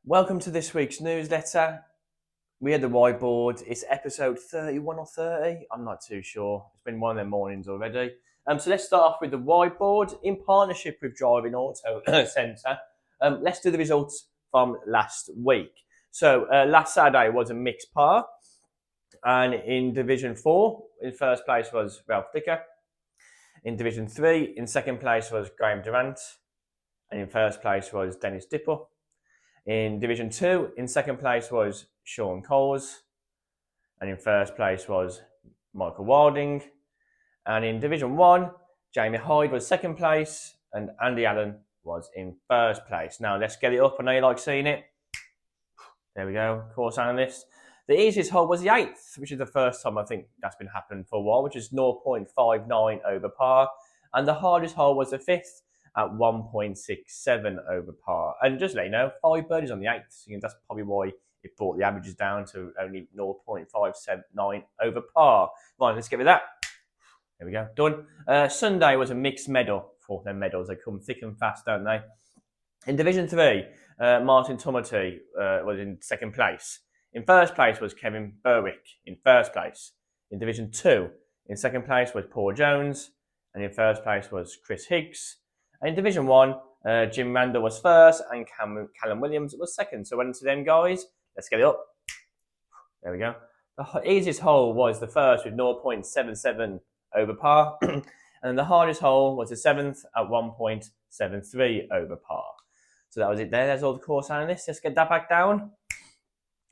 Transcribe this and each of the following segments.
Welcome to this week's newsletter. We had the whiteboard. It's episode 31 or 30. I'm not too sure. It's been one of them mornings already. So let's start off with the whiteboard in partnership with Driving Auto Centre. Let's do the results from last week. So last Saturday was a mixed par. And in Division 4, in first place was Ralph Dicker. In Division 3, in second place was Graham Durant. And in first place was Dennis Dipple. In Division 2, in second place was Sean Coles. And in first place was Michael Wilding. And in Division 1, Jamie Hyde was second place and Andy Allen was in first place. Now let's get it up. I know you like seeing it. There we go, course analyst. The easiest hole was the 8th, which is the first time I think that's been happening for a while, which is 0.59 over par. And the hardest hole was the 5th, at 1.67 over par. And just to let you know, 5 birdies on the 8th. So that's probably why it brought the averages down to only 0.579 over par. Right, let's get with that. There we go, done. Sunday was a mixed medal. For them medals, they come thick and fast, don't they? In Division 3, Martin Tummerty was in second place. In first place was Kevin Berwick, in first place. In Division 2, in second place was Paul Jones. And in first place was Chris Higgs. In Division 1, Jim Randall was first and Callum Williams was second. So went into them guys. Let's get it up. There we go. The easiest hole was the first with 0.77 over par. And the hardest hole was the 7th at 1.73 over par. So that was it there. There's all the course analysts. Let's get that back down.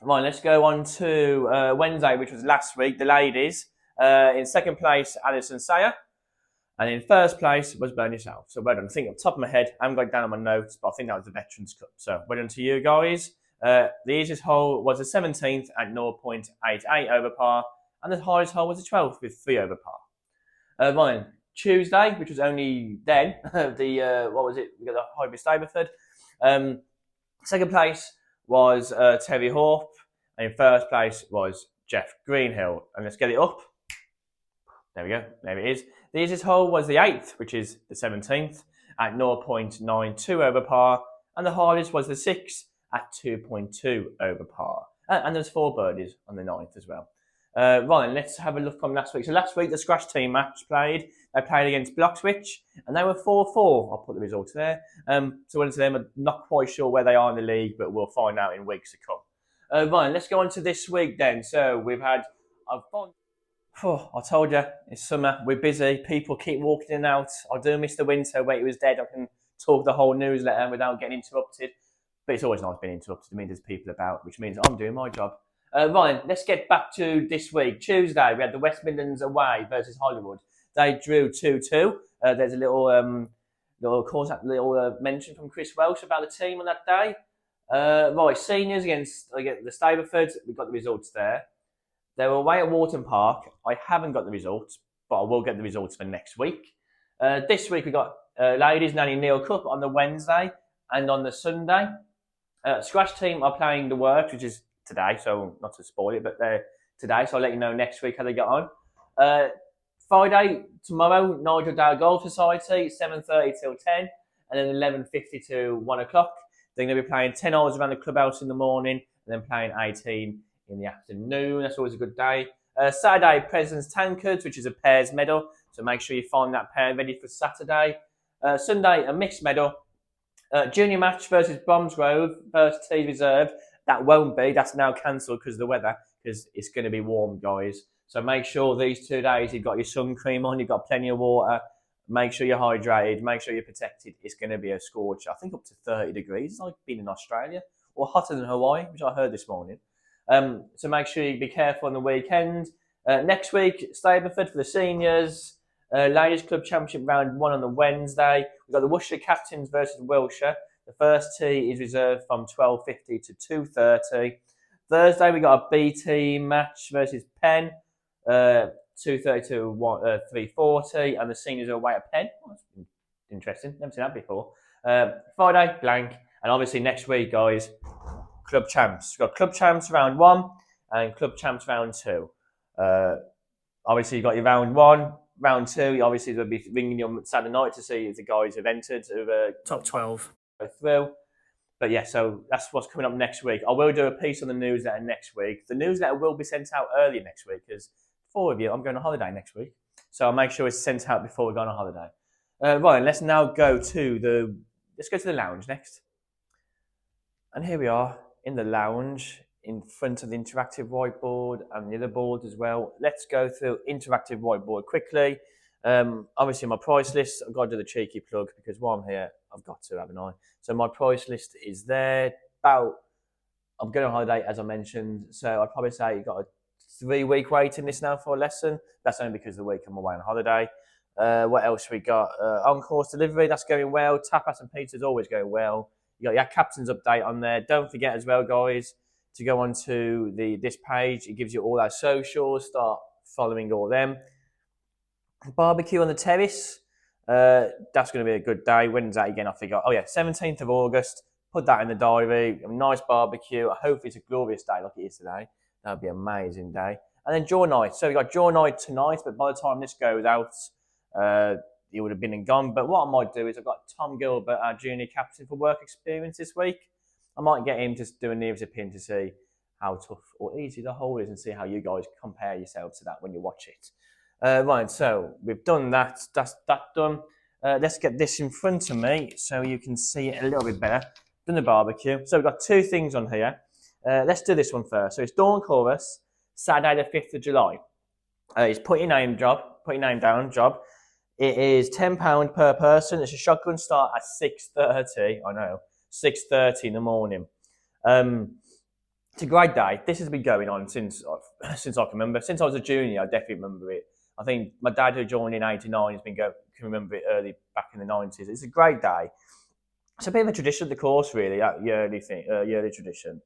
Right, let's go on to Wednesday, which was last week. The ladies. In second place, Alison Sayer. And in first place was Bernie South. So well done. I think off the top of my head, I haven't got it down on my notes, but I think that was the Veterans Cup. So well done to you guys. The easiest hole was the 17th at 0.88 over par. And the hardest hole was the 12th with 3 over par. Right, Tuesday, which was only then, what was it? We got the Hybrid Stableford. Second place was Terry Horp. And in first place was Jeff Greenhill. And let's get it up. There we go. There it is. The easiest hole was the 8th, which is the 17th, at 0.92 over par. And the hardest was the 6th at 2.2 over par. And there's 4 birdies on the 9th as well. Right, let's have a look from last week. So last week, the Scratch team match played. They played against Bloxwich, and they were 4-4. I'll put the results there. So one of them, I'm not quite sure where they are in the league, but we'll find out in weeks to come. Right, let's go on to this week then. So we've had... I told you, it's summer, we're busy, people keep walking in and out. I do miss the winter where it was dead. I can talk the whole newsletter without getting interrupted. But it's always nice being interrupted. I mean, there's people about, which means I'm doing my job. Ryan, let's get back to this week. Tuesday, we had the West Midlands away versus Hollywood. They drew 2-2. There's a little mention from Chris Welsh about the team on that day. Right, seniors against the Stableford. We've got the results there. They were away at Wharton Park. I haven't got the results, but I will get the results for next week. This week we got Ladies Nanny Neil Cup on the Wednesday and on the Sunday. Scratch team are playing the Works, which is today, so not to spoil it, but they're today, so I'll let you know next week how they get on. Friday, tomorrow, Nigel Dale Golf Society, 7:30 till 10, and then 11:50 to 1 o'clock. They're going to be playing 10 hours around the clubhouse in the morning, and then playing 18 in the afternoon. That's always a good day. Saturday, President's Tankards, which is a pairs medal. So make sure you find that pair ready for Saturday. Sunday, a mixed medal. Junior match versus Bromsgrove, first tee reserve. That won't be. That's now cancelled because of the weather, because it's going to be warm, guys. So make sure these 2 days you've got your sun cream on, you've got plenty of water. Make sure you're hydrated. Make sure you're protected. It's going to be a scorcher. I think up to 30 degrees. It's like being in Australia. Or hotter than Hawaii, which I heard this morning. So make sure you be careful on the weekend. Next week, Stableford for the seniors. Ladies Club Championship round 1 on the Wednesday. We've got the Worcestershire Captains versus Wiltshire. The first tee is reserved from 12:50 to 2:30. Thursday, we got a B team match versus Penn. 2:30 to 3:40. And the seniors are away at Penn. Oh, that's interesting. Never seen that before. Friday, blank. And obviously next week, guys, Club Champs. We've got Club Champs round 1 and Club Champs round 2. Obviously, you've got your round 1. Round 2, obviously, they'll be ringing you on Saturday night to see if the guys have entered, who top 12 go through. But yeah, so that's what's coming up next week. I will do a piece on the newsletter next week. The newsletter will be sent out early next week because 4 of you, I'm going on holiday next week. So I'll make sure it's sent out before we go on a holiday. Right, let's now go to the lounge next. And here we are in the lounge in front of the interactive whiteboard and the other board as well. Let's go through interactive whiteboard quickly. Obviously, my price list, I've got to do the cheeky plug because while I'm here, I've got to, haven't I? So my price list is there. I'm going on holiday, as I mentioned. So I'd probably say you've got a 3-week waiting list now for a lesson. That's only because of the week I'm away on holiday. What else we got? On-course delivery, that's going well. Tapas and pizza's always going well. You got your captain's update on there. Don't forget as well, guys, to go onto this page. It gives you all our socials. Start following all them. Barbecue on the terrace. That's going to be a good day. When's that again? I forgot. Oh yeah, 17th of August. Put that in the diary. A nice barbecue. I hope it's a glorious day like it is today. That'd be an amazing day. And then jaw night. So we got jaw night tonight, but by the time this goes out, he would have been and gone. But what I might do is I've got Tom Gilbert, our junior captain for work experience this week. I might get him to do a nearest pin to see how tough or easy the hole is and see how you guys compare yourselves to that when you watch it. Right, so we've done that. That's that done. Let's get this in front of me so you can see it a little bit better. Done the barbecue. So we've got 2 things on here. Let's do this one first. So it's Dawn Chorus, Saturday the 5th of July. It's put your name down job. It is £10 per person. It's a shotgun start at 6:30. I know, 6:30 in the morning. It's a great day. This has been going on since I can remember. Since I was a junior, I definitely remember it. I think my dad, who joined in '89, can remember it early back in the '90s. It's a great day. It's a bit of a tradition of the course, really, that yearly tradition.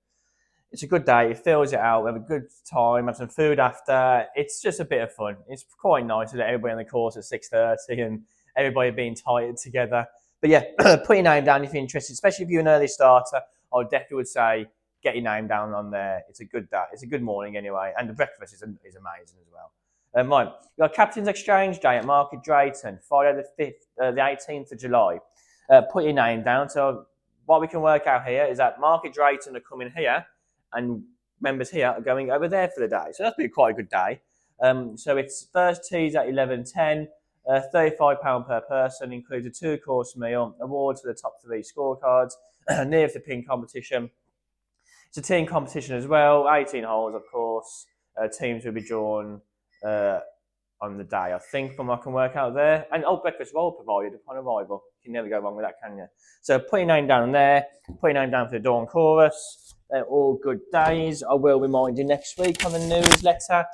It's a good day. It fills it out. We have a good time. Have some food after. It's just a bit of fun. It's quite nice to let everybody on the course at 6:30 and everybody being tired together. But yeah, put your name down if you're interested, especially if you're an early starter. I definitely would say get your name down on there. It's a good day. It's a good morning anyway, and the breakfast is amazing as well. Right, we've got Captain's Exchange Day at Market Drayton, Friday the 18th of July. Put your name down. So what we can work out here is that Market Drayton are coming here, and members here are going over there for the day. So that's been quite a good day. So it's first teas at 11:10, £35 per person, includes a 2-course meal, awards for the top 3 scorecards, near the pin competition. It's a team competition as well, 18 holes, of course. Teams will be drawn on the day, I think, from what I can work out there. And breakfast roll provided upon arrival. You can never go wrong with that, can you? So put your name down there. Put your name down for the Dawn Chorus. They're all good days. I will remind you next week on the newsletter.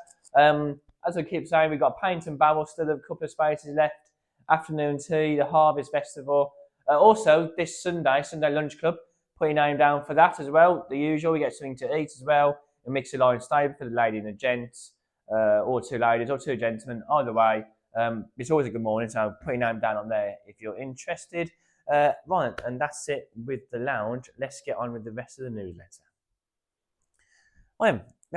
As I keep saying, we've got Paint and Barrel still, a couple of spaces left. Afternoon tea, the Harvest Festival. Also, this Sunday Lunch Club. Put your name down for that as well. The usual, we get something to eat as well. A mixed line stable for the lady and the gents, or 2 ladies or 2 gentlemen. Either way, it's always a good morning. So put your name down on there if you're interested. Right, and that's it with the lounge. Let's get on with the rest of the newsletter. We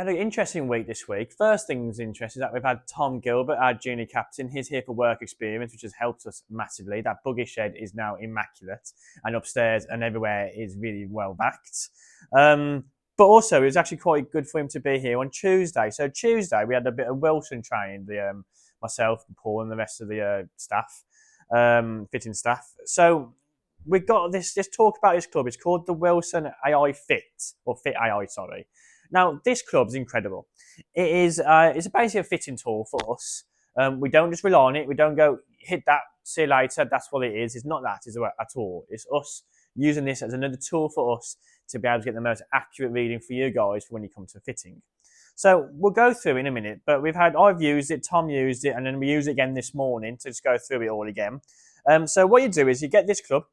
had an interesting week this week. First thing's interesting is that we've had Tom Gilbert, our junior captain. He's here for work experience, which has helped us massively. That buggy shed is now immaculate, and upstairs and everywhere is really well backed. But also, it was actually quite good for him to be here on Tuesday. So Tuesday, we had a bit of Wilson training, myself, Paul, and the rest of the staff, fitting staff. So we've got this. Let's talk about this club. It's called the Wilson AI Fit, or Fit AI, sorry. Now, this club's incredible. It's basically a fitting tool for us. We don't just rely on it. We don't go, hit that, see you later, that's what it is. It's not that at all. It's us using this as another tool for us to be able to get the most accurate reading for you guys for when you come to fitting. So we'll go through in a minute, but I've used it, Tom used it, and then we use it again this morning to just go through it all again. So what you do is you get this club,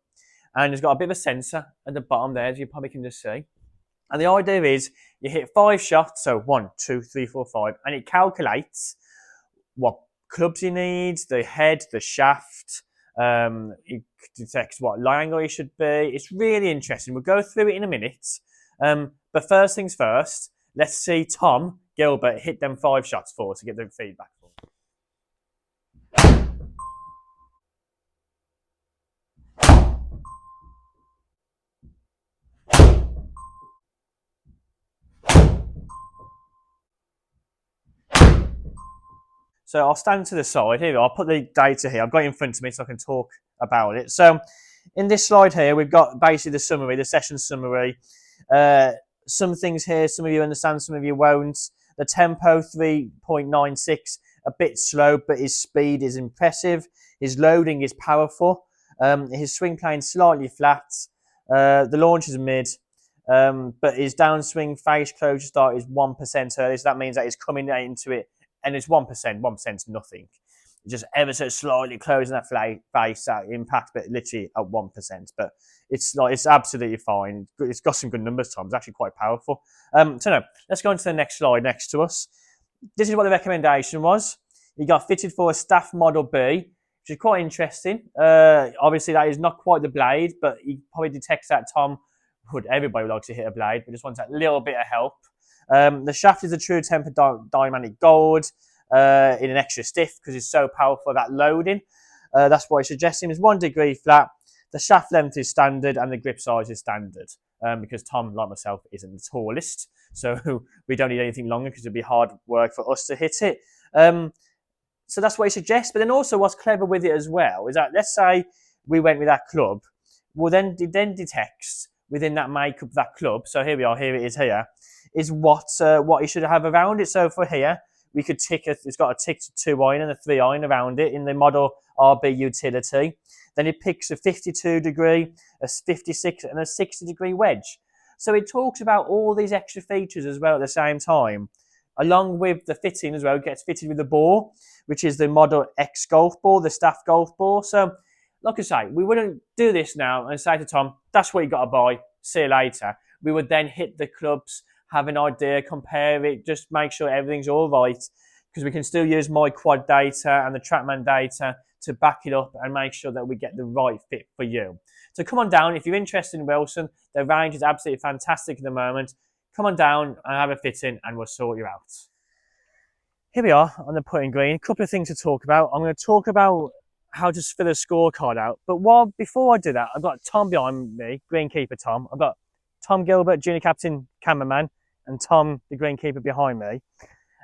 and it's got a bit of a sensor at the bottom there, as you probably can just see. And the idea is you hit 5 shots, so 1, 2, 3, 4, 5, and it calculates what clubs you need, the head, the shaft. It detects what line angle you should be. It's really interesting. We'll go through it in a minute. But first things first, let's see Tom Gilbert hit them 5 shots for us to get the feedback for. So I'll stand to the side here. I'll put the data here. I've got it in front of me so I can talk about it. So in this slide here, we've got basically the summary, the session summary. Some things here, some of you understand, some of you won't. The tempo 3.96, a bit slow, but his speed is impressive. His loading is powerful. His swing plane slightly flat. The launch is mid. But his downswing face closure start is 1% early, so that means that he's coming into it, and it's 1%. 1%'s nothing. Just ever so slightly closing that face, that impact, but literally at 1%. But it's absolutely fine. It's got some good numbers, Tom. It's actually quite powerful. So no, let's go on to the next slide next to us. This is what the recommendation was. He got fitted for a staff model B, which is quite interesting. Obviously, that is not quite the blade, but he probably detects that Tom everybody would like to hit a blade, but just wants that little bit of help. The shaft is a true tempered diamond gold in an extra stiff because it's so powerful that loading. That's why I suggest him is 1 degree flat. The shaft length is standard and the grip size is standard because Tom, like myself, isn't the tallest. So we don't need anything longer because it'd be hard work for us to hit it. So that's what I suggest. But then also what's clever with it as well is that let's say we went with that club. Well, then detects within that makeup of that club. So here we are, here it is here, is what you should have around it. So for here, we could tick it's got a tick to 2 iron and a 3 iron around it in the model RB utility. Then it picks a 52 degree, a 56 and a 60 degree wedge. So it talks about all these extra features as well at the same time. Along with the fitting as well, it gets fitted with the ball, which is the Model X golf ball, the staff golf ball. So like I say, we wouldn't do this now and say to Tom, that's what you got to buy, see you later. We would then hit the clubs, have an idea, compare it, just make sure everything's all right, because we can still use my quad data and the TrackMan data to back it up and make sure that we get the right fit for you. So come on down. If you're interested in Wilson, the range is absolutely fantastic at the moment. Come on down and have a fitting and we'll sort you out. Here we are on the putting green. A couple of things to talk about. I'm going to talk about how to fill a scorecard out. But before I do that, I've got Tom behind me, greenkeeper Tom. I've got Tom Gilbert, junior captain, cameraman, and Tom, the greenkeeper, behind me.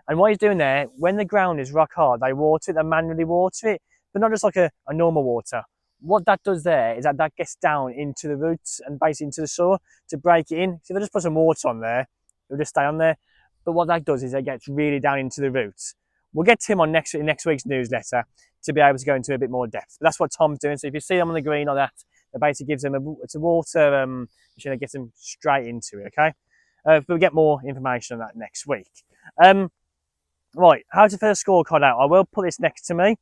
And what he's doing there, when the ground is rock hard, they water it, they manually water it, but not just like a normal water. What that does there is that gets down into the roots and basically into the soil to break it in. So if I just put some water on there, it'll just stay on there. But what that does is it gets really down into the roots. We'll get Tim on next week's newsletter to be able to go into a bit more depth. But that's what Tom's doing. So if you see them on the green or that, it basically gives them it's a water machine that gets them straight into it, okay? But we'll get more information on that next week. Right, how to fill a scorecard out. I will put this next to me.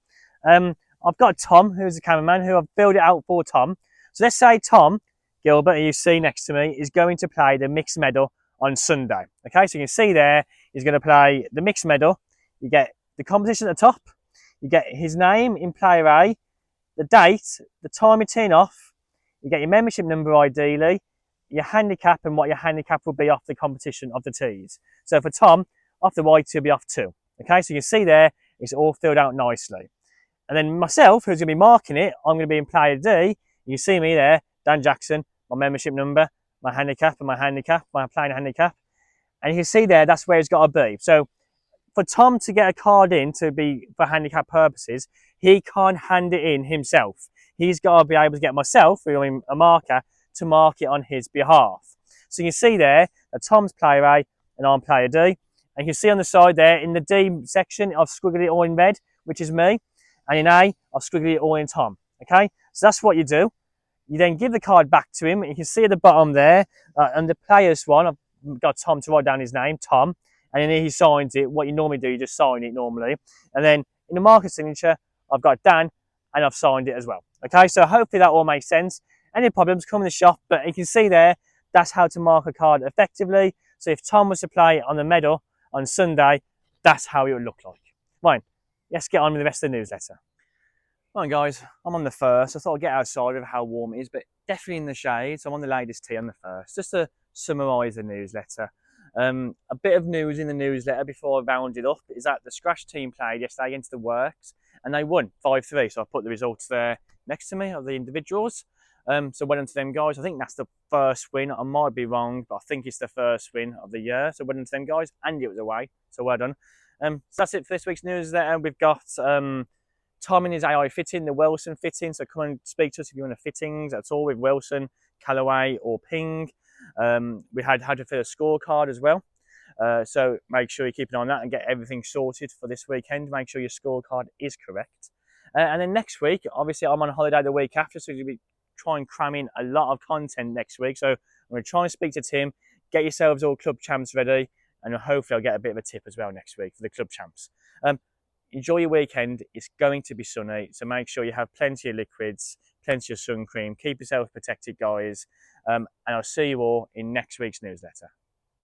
I've got Tom, who's the cameraman, who I've built it out for Tom. So let's say Tom Gilbert, who you see next to me, is going to play the mixed medal on Sunday. Okay, so you can see there, he's going to play the mixed medal. You get the competition at the top. You get his name in player A, the date, the time of teeing off. You get your membership number ideally, your handicap and what your handicap will be off the competition of the tees. So for Tom, off the white, he'll be off 2. Okay, so you can see there, it's all filled out nicely. And then myself, who's going to be marking it, I'm going to be in player D. You see me there, Dan Jackson, my membership number, my handicap, my playing handicap. And you can see there, that's where it's got to be. So for Tom to get a card in to be for handicap purposes, he can't hand it in himself. He's got to be able to get myself, a marker, to mark it on his behalf. So you can see there that Tom's player A and I'm player D. And you can see on the side there, in the D section, I've squiggled it all in red, which is me. And in A, I've squiggled it all in Tom. Okay, so that's what you do. You then give the card back to him. You can see at the bottom there, and the player's one, I've got Tom to write down his name, Tom. And then he signs it. What you normally do, you just sign it normally. And then in the marker signature, I've got Dan, and I've signed it as well. Okay, so hopefully that all makes sense. Any problems, come in the shop. But you can see there, that's how to mark a card effectively. So if Tom was to play on the medal on Sunday, that's how it would look like. Right, let's get on with the rest of the newsletter. Right guys, I'm on the first. I thought I'd get outside of how warm it is, but definitely in the shade. So I'm on the latest tee on the first. Just to summarise the newsletter. A bit of news in the newsletter before I round it up is that the Scratch team played yesterday against the Works and they won 5-3. So I put the results there next to me of the individuals. So well done to them guys. I think that's the first win. I might be wrong, but I think it's the first win of the year. So well done to them guys. And it was away. So well done. So that's it for this week's newsletter. We've got Tom and his AI fitting, the Wilson fitting. So come and speak to us if you want a fittings at all with Wilson, Callaway, or Ping. We had how to fill a scorecard as well. So make sure you keep an eye on that and get everything sorted for this weekend. Make sure your scorecard is correct. And then next week, obviously, I'm on holiday the week after, so you'll be trying to cram in a lot of content next week. So I'm going to try and speak to Tim, get yourselves all club champs ready, and hopefully I'll get a bit of a tip as well next week for the club champs. Enjoy your weekend. It's going to be sunny, so make sure you have plenty of liquids, plenty of sun cream. Keep yourself protected, guys. And I'll see you all in next week's newsletter.